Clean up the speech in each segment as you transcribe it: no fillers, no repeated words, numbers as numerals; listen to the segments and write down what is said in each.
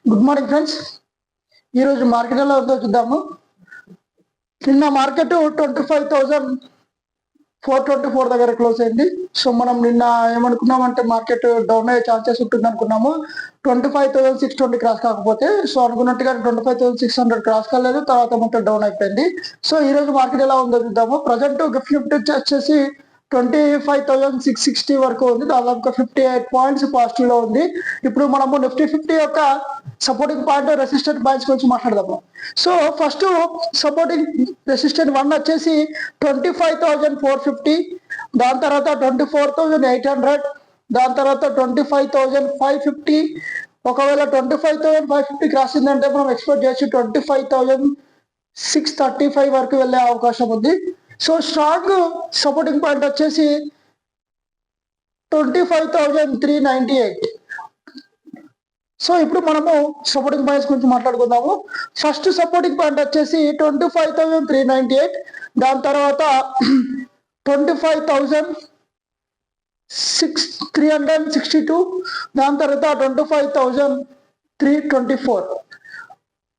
Good morning friends. ఈరోజు market ఎలా ఉందో చూద్దాము. నిన్న మార్కెట్ 25,424 దగ్గర క్లోజ్ అయింది. సో మనం నిన్న ఏమనుకున్నామంటే మార్కెట్ డౌన్ అయ్యే ఛాన్సెస్ ఉంటుంది అనుకున్నాము. 25,620 క్రాస్ కాకపోతే, సో అనుకున్నట్టుగా 25,600 క్రాస్ కాలేదు, తర్వాత మొత్తం డౌన్ అయిపోయింది. సో ఈ రోజు మార్కెట్ ఎలా ఉందో చూద్దాము. ప్రజెంట్ నిఫ్టీ వచ్చేసి 25,660 వరకు ఉంది. దాదాపుగా 58 పాయింట్స్ పాజిటివ్ లో ఉంది. ఇప్పుడు మనము నిఫ్టీ 50 యొక్క సపోర్టింగ్ పాయింట్, రెసిస్టెంట్ పాయింట్స్ గురించి మాట్లాడదాము. సో ఫస్ట్ సపోర్టింగ్ రెసిస్టెంట్ 1 వచ్చేసి 25,450, దాని తర్వాత 24,800, దాని తర్వాత 25,550. ఒకవేళ 25,550 క్రాస్ అయిందంటే మనం ఎక్స్పెక్ట్ చేయొచ్చు 25,635 వరకు వెళ్ళే అవకాశం ఉంది. సో స్ట్రాంగ్ సపోర్టింగ్ పాయింట్ వచ్చేసి 25,398. సో ఇప్పుడు మనము సపోర్టింగ్ పాయింట్స్ గురించి మాట్లాడుకుందాము. ఫస్ట్ సపోర్టింగ్ పాయింట్ వచ్చేసి 25,398, దాని తర్వాత 25,362, దాని తర్వాత 25,324.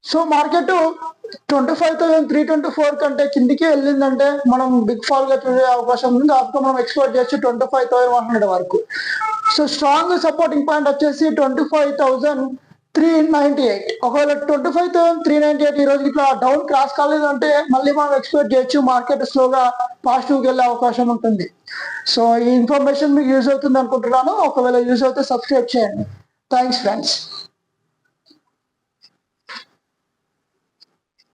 సో మార్కెట్ 25,324 కంటే కిందికి వెళ్ళిందంటే మనం బిగ్ ఫాల్ గా చూసే అవకాశం ఉంది. దాంతో మనం ఎక్స్పెక్ట్ చేయొచ్చు 25,100 వరకు. సో స్ట్రాంగ్ సపోర్టింగ్ పాయింట్ వచ్చేసి 25,398. ఒకవేళ 25,398 ఈ రోజు ఇట్లా డౌన్ క్రాస్ కాలేదంటే మళ్ళీ మనం ఎక్స్పెక్ట్ చేయొచ్చు మార్కెట్ స్లోగా పాజిటివ్కి వెళ్ళే అవకాశం ఉంటుంది. సో ఈ ఇన్ఫర్మేషన్ మీకు యూజ్ అవుతుంది అనుకుంటున్నాను. ఒకవేళ యూజ్ అవుతే సబ్స్క్రైబ్ చేయండి. Thanks friends.